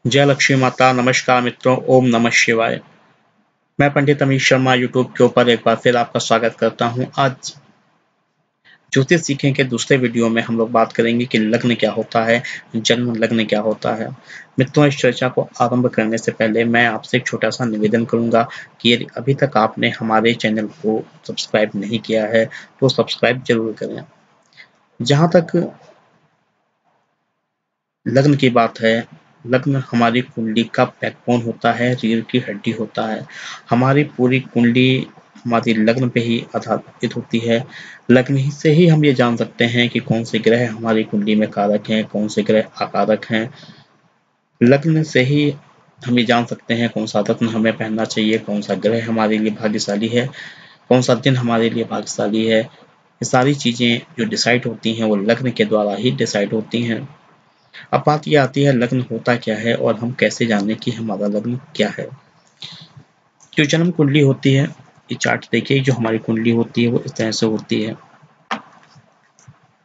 जय लक्ष्मी माता। नमस्कार मित्रों, ओम नमः शिवाय। मैं पंडित अमित शर्मा यूट्यूब के ऊपर एक बार फिर आपका स्वागत करता हूं। आज ज्योतिष सीखें के दूसरे वीडियो में हम लोग बात करेंगे कि लग्न क्या होता है, जन्म लग्न क्या होता है। मित्रों, इस चर्चा को आरंभ करने से पहले मैं आपसे एक छोटा सा निवेदन करूंगा कि यदि अभी तक आपने हमारे चैनल को सब्सक्राइब नहीं किया है तो सब्सक्राइब जरूर करें। जहां तक लग्न की बात है, लग्न हमारी कुंडली का बैकबोन होता है, रीढ़ की हड्डी होता है। हमारी पूरी कुंडली हमारी लग्न पे ही आधारित होती है। लग्न ही से ही हम ये जान सकते हैं कि कौन से ग्रह हमारी कुंडली में कारक हैं, कौन से ग्रह अकारक हैं। लग्न से ही हम ये जान सकते हैं कौन सा रत्न हमें पहनना चाहिए, कौन सा ग्रह हमारे लिए भाग्यशाली है, कौन सा दिन हमारे लिए भाग्यशाली है। ये सारी चीजें जो डिसाइड होती हैं वो लग्न के द्वारा ही डिसाइड होती हैं। अब बात ये आती है लग्न होता क्या है और हम कैसे जानें कि हमारा लग्न क्या है। जो जन्म कुंडली होती है, ये चार्ट देखिए, जो हमारी कुंडली होती है वो इस तरह से होती है।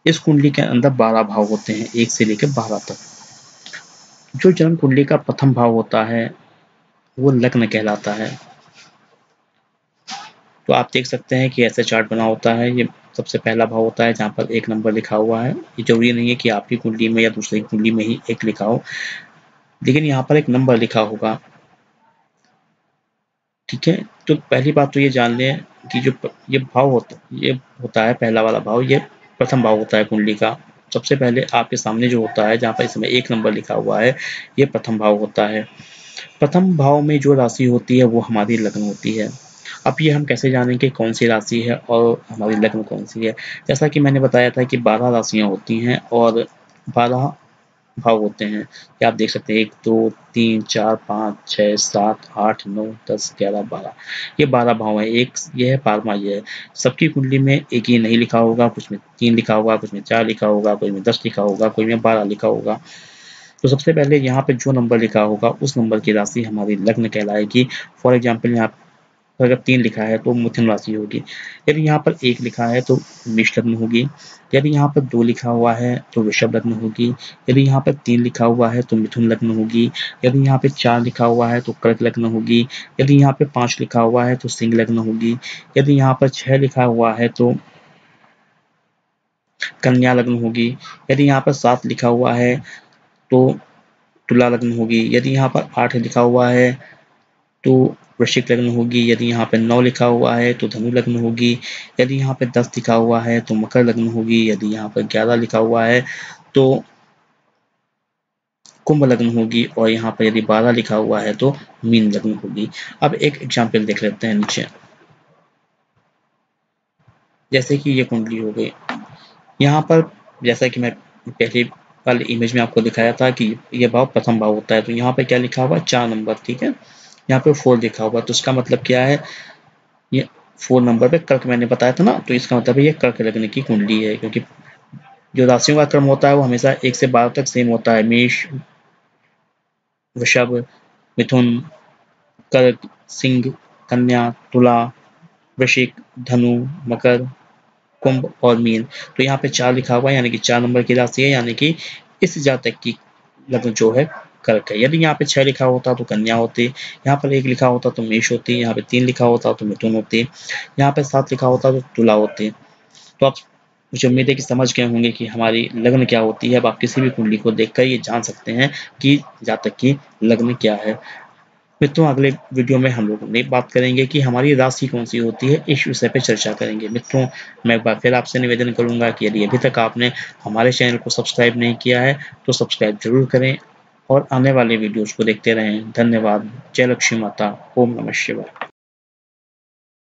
इस कुंडली के अंदर 12 भाव होते हैं, 1 से लेकर 12 तक। जो जन्म कुंडली का प्रथम भाव होता है वो लग्न कहलाता है। तो आप देख सकते हैं कि ऐसे चार्ट बना होता है। ये सबसे पहला भाव होता है जहाँ पर 1 नंबर लिखा हुआ है। ये जरूरी नहीं है कि आपकी कुंडली में या दूसरी कुंडली में ही 1 लिखा हो, लेकिन यहाँ पर एक नंबर लिखा होगा। ठीक है, तो पहली बात तो ये जान लें कि जो ये भाव होता है पहला वाला भाव, ये प्रथम भाव होता है कुंडली का। सबसे पहले आपके सामने जो होता है, जहाँ पर इसमें 1 नंबर लिखा हुआ है, ये प्रथम भाव होता है। प्रथम भाव में जो राशि होती है वो हमारी लग्न होती है। अब ये हम कैसे जानेंगे कौन सी राशि है और हमारी लग्न कौन सी है। जैसा कि मैंने बताया था कि 12 राशियां होती हैं और 12 भाव होते हैं। ये आप देख सकते हैं 1 2 3 4 5 6 7 8 9 10 11 12। ये 12 भाव है। एक ये है, 12वां ये है। सबकी कुंडली में एक ही नहीं लिखा होगा, कुछ में 3 लिखा होगा, कुछ में 4 लिखा होगा, कोई में 10 लिखा होगा, कोई में 12 लिखा होगा। तो सबसे पहले यहाँ पे जो नंबर लिखा होगा उस नंबर की राशि हमारी लग्न कहलाएगी। फॉर एग्जाम्पल यहाँ पर अगर 3 लिखा है तो मिथुन राशि होगी। यदि यहाँ पर 1 लिखा है तो मेष लग्न होगी। यदि यहाँ पर 2 लिखा हुआ है तो वृषभ लग्न होगी। यदि यहाँ पर 3 लिखा हुआ है तो मिथुन लग्न होगी। यदि यहाँ पे 4 लिखा हुआ है तो कर्क लग्न होगी। यदि यहाँ पे 5 लिखा हुआ है तो सिंह लग्न होगी। यदि यहाँ पर 6 लिखा हुआ है तो कन्या लग्न होगी। यदि यहाँ पर 7 लिखा हुआ है तो तुला लग्न होगी। यदि यहाँ पर 8 लिखा हुआ है तो वृश्चिक लग्न होगी। यदि यहाँ पे 9 लिखा हुआ है तो धनु लग्न होगी। यदि यहाँ पे 10 लिखा हुआ है तो मकर लग्न होगी। यदि यहाँ पर 11 लिखा हुआ है तो कुंभ लग्न होगी। और यहाँ पर यदि 12 लिखा हुआ है तो मीन लग्न होगी। अब एक एग्जाम्पल देख लेते हैं नीचे। जैसे कि ये कुंडली हो गई। यहाँ पर जैसा कि मैं पहले वाले इमेज में आपको दिखाया था कि ये भाव प्रथम भाव होता है, तो यहाँ पे क्या लिखा हुआ है, 4 नंबर। ठीक है, यहाँ पे 4 लिखा हुआ है, तो इसका मतलब क्या है, ये 4 नंबर पे कर्क मैंने बताया था ना, तो इसका मतलब है ये कर्क लग्न की कुंडली है। क्योंकि जो राशियों का क्रम होता है वो हमेशा 1 से 12 तक सेम होता है। मेष, वृषभ, मिथुन, कर्क, सिंह, कन्या, तुला, वृश्चिक, धनु, मकर, कुंभ और मीन। तो यहाँ पे 4 लिखा हुआ है, यानी कि 4 नंबर की राशि है, यानी कि इस जातक की लग्न जो है कर्क है। यदि यहाँ पे 6 लिखा होता तो कन्या होती। यहाँ पर 1 लिखा होता तो मेष होती। यहाँ पे 3 लिखा होता तो मिथुन होती। यहाँ पे 7 लिखा होता तो तुला होती। तो आप, मुझे उम्मीद है कि समझ गए होंगे कि हमारी लग्न क्या होती है। अब आप किसी भी कुंडली को देखकर ये जान सकते हैं कि जातक की लग्न क्या है। मित्रों, अगले वीडियो में हम लोग नई बात करेंगे कि हमारी राशि कौन सी होती है, इस विषय पे चर्चा करेंगे। मित्रों, मैं एक बार फिर आपसे निवेदन करूंगा कि यदि अभी तक आपने हमारे चैनल को सब्सक्राइब नहीं किया है तो सब्सक्राइब जरूर करें और आने वाले वीडियोज को देखते रहें। धन्यवाद। जय लक्ष्मी माता। ओम नमः शिवाय।